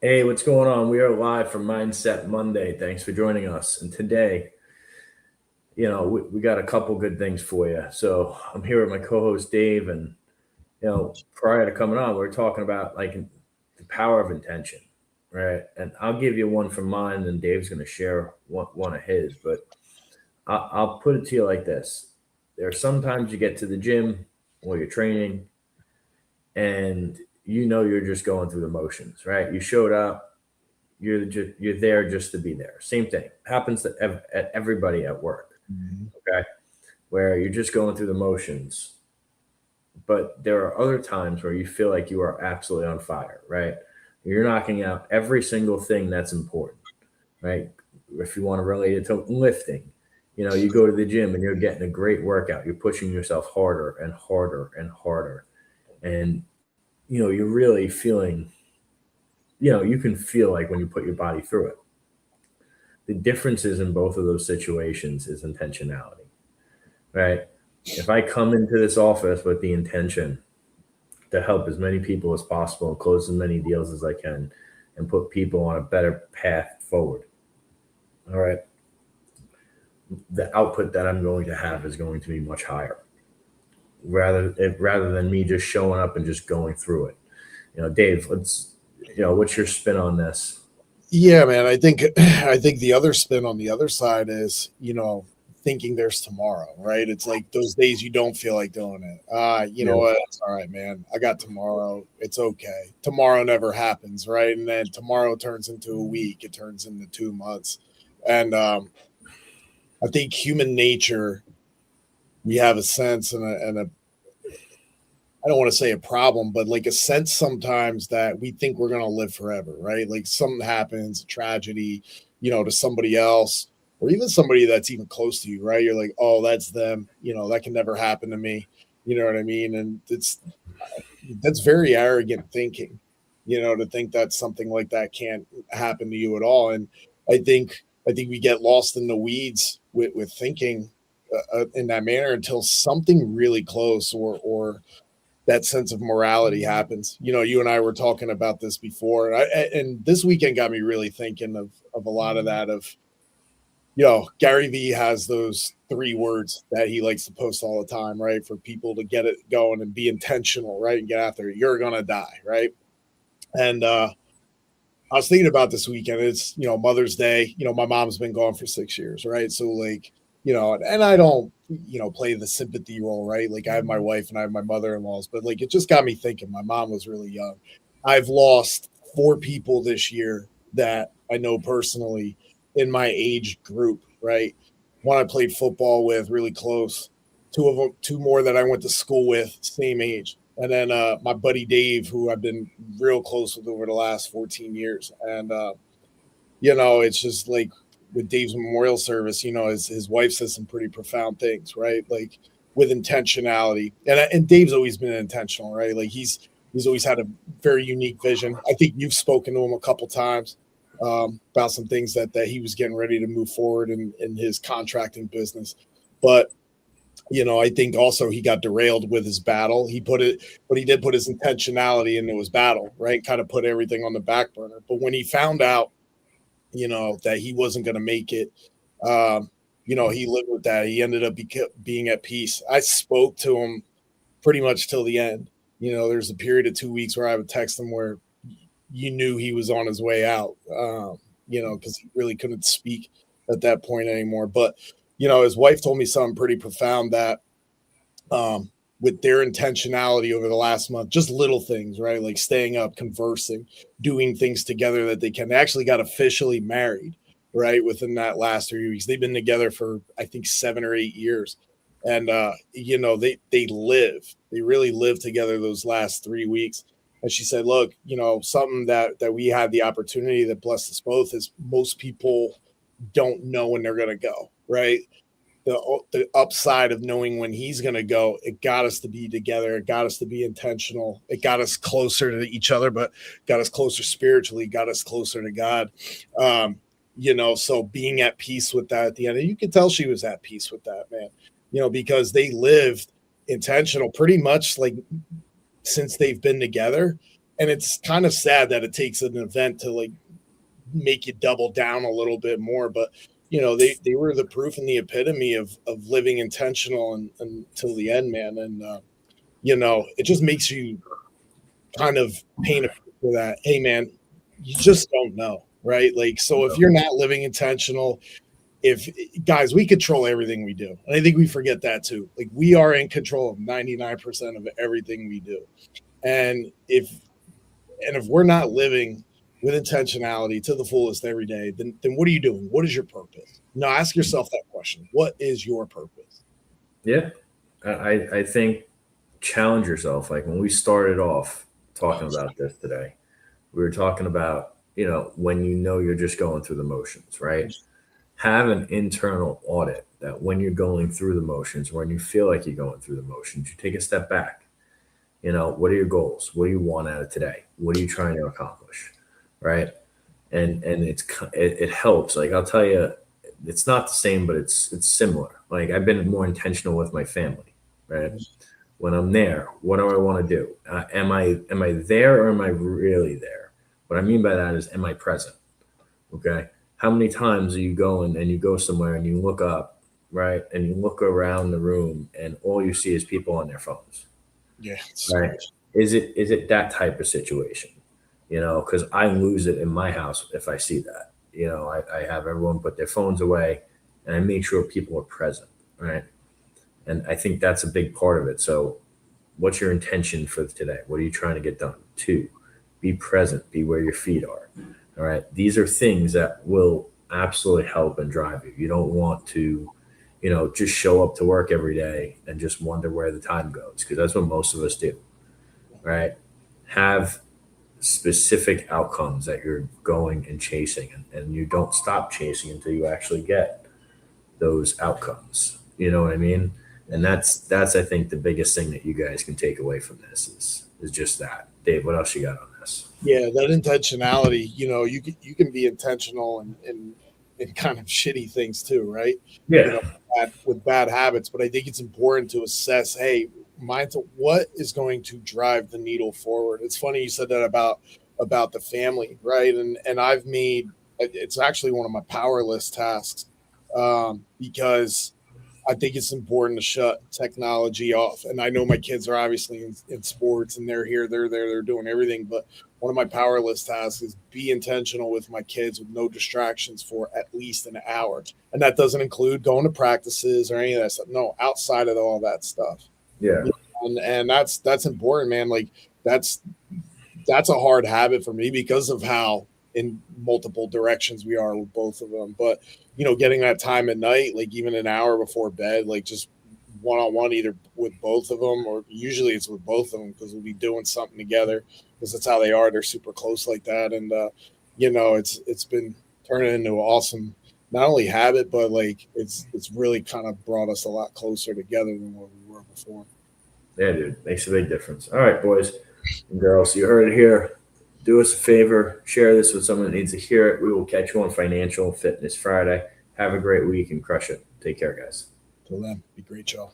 Hey, what's going on? We are live from Mindset Monday. Thanks for joining us. And today, we got a couple good things for you. So I'm here with my co-host Dave, and prior to coming on, we are talking about like the power of intention, right? And I'll give you one from mine, and Dave's going to share one of his. But I'll put it to you like this: there are sometimes you get to the gym or you're training, and you're just going through the motions, right? You showed up, you're there just to be there. Same thing happens to at everybody at work. Mhm. Okay, where you're just going through the motions, but there are other times where you feel like you are absolutely on fire. Right, you're knocking out every single thing that's important. Right, if you want to relate it to lifting, you go to the gym and you're getting a great workout. You're pushing yourself harder and harder and harder, and you're really feeling. You can feel like when you put your body through it. The differences in both of those situations is intentionality, right? If I come into this office with the intention to help as many people as possible and close as many deals as I can and put people on a better path forward, all right, the output that I'm going to have is going to be much higher rather than me just showing up and just going through it. Dave, what's your spin on this? Yeah, man. I think I think the other spin on the other side is, thinking there's tomorrow, right? It's like those days you don't feel like doing it. You know Yeah. what? It's all right, man. I got tomorrow. It's okay. Tomorrow never happens, right? And then tomorrow turns into a week. It turns into 2 months. And I think human nature, we have a sense and a I don't want to say a problem, but like a sense sometimes that we think we're going to live forever, right? Like something happens, a tragedy, to somebody else or even somebody that's even close to you, right? You're like, oh, that's them. That can never happen to me. You know what I mean? And that's very arrogant thinking, to think that something like that can't happen to you at all. And I think, I think we get lost in the weeds with thinking in that manner until something really close or that sense of morality happens. You and I were talking about this before, and this weekend got me really thinking of a lot of that. Of Gary Vee has those 3 words that he likes to post all the time, right? For people to get it going and be intentional, right, and get after it. You're gonna die, right? And I was thinking about this weekend. It's Mother's Day. My mom's been gone for 6 years, right? So like and I don't play the sympathy role, right? Like I have my wife and I have my mother-in-laws, but like it just got me thinking. My mom was really young. I've lost 4 people this year that I know personally in my age group, right? One I played football with, really close. Two of them, two more that I went to school with, same age, and then my buddy Dave, who I've been real close with over the last 14 years. And it's just like with Dave's memorial service, his wife says some pretty profound things, right? Like with intentionality, and Dave's always been intentional, right? Like he's always had a very unique vision. I think you've spoken to him a couple times about some things that he was getting ready to move forward in his contracting business, but I think also he got derailed with his battle. But he did put his intentionality into his battle, right? Kind of put everything on the back burner. But when he found out, that he wasn't going to make it, he lived with that. He ended up being at peace. I spoke to him pretty much till the end. There's a period of 2 weeks where I would text him where you knew he was on his way out, because he really couldn't speak at that point anymore. But, his wife told me something pretty profound that with their intentionality over the last month, just little things, right? Like staying up, conversing, doing things together that they can. They actually got officially married, right? Within that last 3 weeks. They've been together for, I think, 7 or 8 years. And, they really live together those last 3 weeks. And she said, look, something that we had the opportunity that blessed us both is most people don't know when they're going to go, right? The upside of knowing when he's going to go, it got us to be together. It got us to be intentional. It got us closer to each other, but got us closer spiritually, got us closer to God. So being at peace with that at the end, and you could tell she was at peace with that, man, because they lived intentional pretty much like since they've been together. And it's kind of sad that it takes an event to like make you double down a little bit more. But they were the proof and the epitome of living intentional and until the end, man. And it just makes you kind of paint a picture that, hey man, you just don't know, right? Like, so if you're not living intentional, if guys, we control everything we do. And I think we forget that too. Like, we are in control of 99% of everything we do. And if we're not living with intentionality to the fullest every day, then what are you doing? What is your purpose? Now ask yourself that question. What is your purpose? Yeah. I think challenge yourself. Like when we started off talking about this today, we were talking about, when you're just going through the motions, right? Have an internal audit that when you're going through the motions, when you feel like you're going through the motions, you take a step back. What are your goals? What do you want out of today? What are you trying to accomplish? Right. And it helps. Like, I'll tell you, it's not the same, but it's similar. Like, I've been more intentional with my family, right? When I'm there, what do I want to do? Am I there, or am I really there? What I mean by that is, am I present? Okay. How many times are you going and you go somewhere and you look up, right? And you look around the room and all you see is people on their phones. Yeah. Right. Is it that type of situation? Because I lose it in my house if I see that. I have everyone put their phones away and I make sure people are present. Right. And I think that's a big part of it. So what's your intention for today? What are you trying to get done? 2, be present, be where your feet are. All right. These are things that will absolutely help and drive you. You don't want to, just show up to work every day and just wonder where the time goes, because that's what most of us do. Right. Have specific outcomes that you're going and chasing, and you don't stop chasing until you actually get those outcomes. You know what I mean? And that's I think the biggest thing that you guys can take away from this is just that. Dave, what else you got on this? Yeah, that intentionality, you can be intentional in kind of shitty things too, right? Yeah. With bad habits. But I think it's important to assess, hey, what is going to drive the needle forward. It's funny you said that about the family, right? And I've made, it's actually one of my power list tasks, because I think it's important to shut technology off. And I know my kids are obviously in sports and they're here, they're there, they're doing everything. But one of my power list tasks is be intentional with my kids with no distractions for at least an hour. And that doesn't include going to practices or any of that stuff. No, outside of all that stuff. Yeah. And that's important, man. Like, that's a hard habit for me because of how in multiple directions we are with both of them. But getting that time at night, like even an hour before bed, like just one-on-one, either with both of them, or usually it's with both of them, because we'll be doing something together, because that's how they are. They're super close like that. And it's been turning into an awesome, not only habit, but like it's really kind of brought us a lot closer together than what we were before. Yeah, dude, makes a big difference. All right, boys and girls, you heard it here. Do us a favor, share this with someone that needs to hear it. We will catch you on Financial Fitness Friday. Have a great week and crush it. Take care, guys. Till then, be great, y'all.